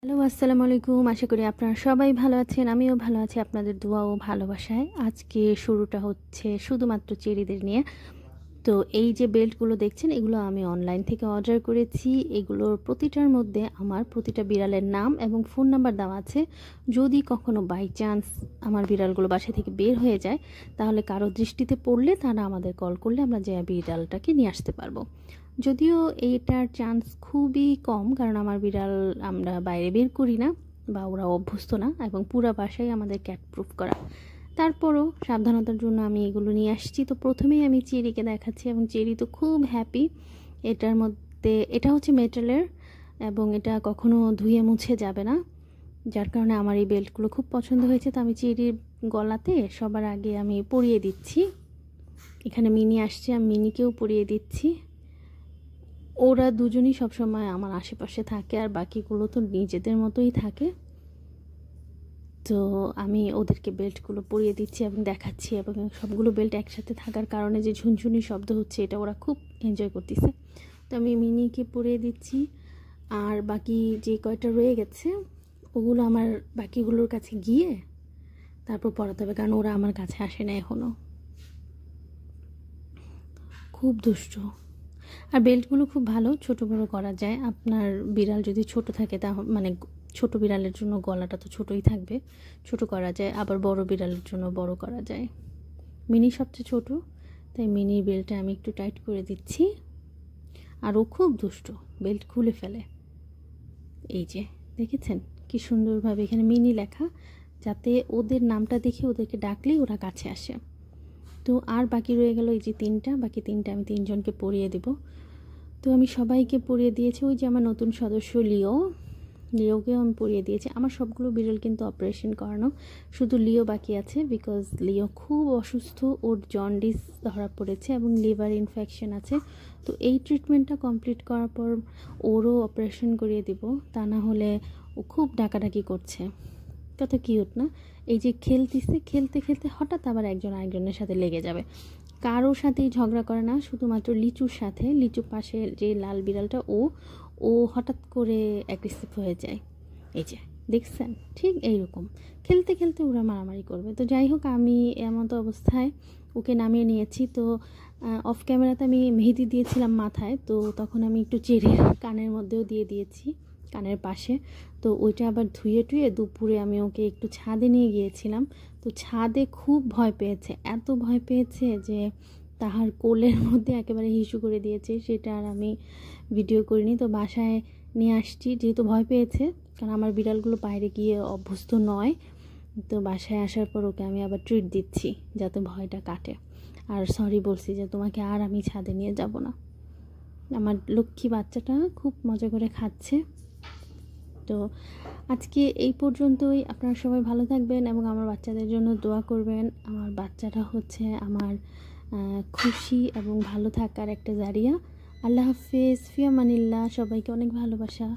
Hello, আসসালামু আলাইকুম। আশা করি আপনারা সবাই ভালো আছেন। আমিও ভালো আছি আপনাদের দোয়া ও ভালোবাসায়। আজকে শুরুটা হচ্ছে শুধুমাত্র চেরিদের নিয়ে। তো এই যে বেল্টগুলো দেখছেন, এগুলো আমি অনলাইন থেকে অর্ডার করেছি। এগুলোর প্রতিটার মধ্যে আমার প্রতিটা বিড়ালের নাম এবং ফোন নাম্বার দেওয়া আছে। যদি কখনো বাই চান্স আমার বিড়ালগুলো বাসা থেকে বের হয়ে যায়, তাহলে কারো দৃষ্টিতে পড়লে তারা আমাদের কল করলে আমরা যে বিড়ালটাকে নিয়ে আসতে পারবো। যদিও এইটার চান্স খুবই কম, কারণ আমার বিড়াল আমরা বাইরে বের করি না বা ওরা অভ্যস্ত না, এবং পুরো বাসায় আমাদের ক্যাট প্রুফ করা। তারপরও সাবধানতার জন্য আমি এগুলো নিয়ে আসছি। তো প্রথমেই আমি চেরিকে দেখাচ্ছি, এবং চেরি তো খুব হ্যাপি। এটার মধ্যে এটা হচ্ছে মেটালের, এবং এটা কখনো ধুয়ে মুছে যাবে না, যার কারণে আমার এই বেল্টগুলো খুব পছন্দ হয়েছে। তো আমি চেরির গলাতে সবার আগে আমি পরিয়ে দিচ্ছি। এখানে মিনি আসছে, আমি মিনিকেও পরিয়ে দিচ্ছি। ওরা দুজনই সবসময় আমার আশেপাশে থাকে, আর বাকিগুলো তো নিজেদের মতোই থাকে। তো আমি ওদেরকে বেল্টগুলো পরিয়ে দিচ্ছি এবং দেখাচ্ছি, এবং সবগুলো বেল্ট একসাথে থাকার কারণে যে ঝুনঝুনি শব্দ হচ্ছে, এটা ওরা খুব এনজয় করতেছে। তো আমি মিনিকে পরিয়ে দিচ্ছি, আর বাকি যে কয়টা রয়ে গেছে ওগুলো আমার বাকিগুলোর কাছে গিয়ে তারপর পরাতে হবে, কারণ ওরা আমার কাছে আসে না এখনও। খুব দুষ্ট। আর বেল্টগুলো খুব ভালো, ছোট বড় করা যায়। আপনার বিড়াল যদি ছোট থাকে, তা মানে ছোট বিড়ালের জন্য গলাটা তো ছোটই থাকবে, ছোট করা যায়। আবার বড় বিড়ালের জন্য বড় করা যায়। মিনি সবচেয়ে ছোট, তাই মিনি বেল্টটা আমি একটু টাইট করে দিচ্ছি। আর ও খুব দুষ্ট, বেল্ট খুলে ফেলে। এই যে দেখেছেন কি সুন্দরভাবে এখানে মিনি লেখা, যাতে ওদের নামটা দেখে ওদেরকে ডাকলেই ওরা কাছে আসে। তো আর বাকি রয়ে গেল এই যে তিনটা, বাকি তিনটা আমি তিনজনকে পরিয়ে দেব। তো আমি সবাইকে পরিয়ে দিয়েছি। ওই যে আমার নতুন সদস্য লিওকেও আমি পরিয়ে দিয়েছি। আমার সবগুলো বিড়াল কিন্তু অপারেশন করানো, শুধু লিও বাকি আছে, বিকজ লিও খুব অসুস্থ। ওর জন্ডিস ধরা পড়েছে এবং লিভার ইনফেকশন আছে। তো এই ট্রিটমেন্টটা কমপ্লিট করার পর ওরও অপারেশন করিয়ে দিব, তা না হলে ও খুব ডাকাডাকি করছে। কত কিউট না? এই যে খেলতেছে, খেলতে খেলতে হঠাৎ আবার একজন আরেকজনের সাথে লেগে যাবে। কারোর সাথেই ঝগড়া করে না, শুধুমাত্র লিচুর সাথে। লিচুর পাশে যে লাল বিড়ালটা, ও হঠাৎ করে অ্যাগ্রেসিভ হয়ে যায়। এই যে দেখছেন, ঠিক এইরকম খেলতে খেলতে ওরা মারামারি করবে। তো যাই হোক, আমি এমন অবস্থায় ওকে নামিয়ে নিয়েছি। তো অফ ক্যামেরাতে আমি মেহেদি দিয়েছিলাম মাথায়, তো তখন আমি একটু চেরির কানের মধ্যেও দিয়ে দিয়েছি, কানের পাশে। তো ওইটা আবার ধুয়ে টুয়ে দুপুরে আমি ওকে একটু ছাদে নিয়ে গিয়েছিলাম। তো ছাদে খুব ভয় পেয়েছে, এত ভয় পেয়েছে যে তাহার কোলের মধ্যে একেবারে হিসু করে দিয়েছে। সেটা আর আমি ভিডিও করিনি। তো বাসায় নিয়ে আসছি, যেহেতু ভয় পেয়েছে, কারণ আমার বিড়ালগুলো বাইরে গিয়ে অভ্যস্ত নয়। তো বাসায় আসার পর ওকে আমি আবার ট্রিট দিচ্ছি যাতে ভয়টা কাটে। আর সরি বলছি যে তোমাকে আর আমি ছাদে নিয়ে যাব না। আমার লক্ষ্মী বাচ্চাটা খুব মজা করে খাচ্ছে। তো আজকে এই পর্যন্তই। আপনারা সবাই ভালো থাকবেন এবং আমার বাচ্চাদের জন্য দোয়া করবেন। আমার বাচ্চাটা হচ্ছে আমার খুশি এবং ভালো থাকার একটা জারিয়া। আল্লাহ হাফেজ, ফি আমানিল্লাহ। সবাইকে অনেক ভালোবাসা।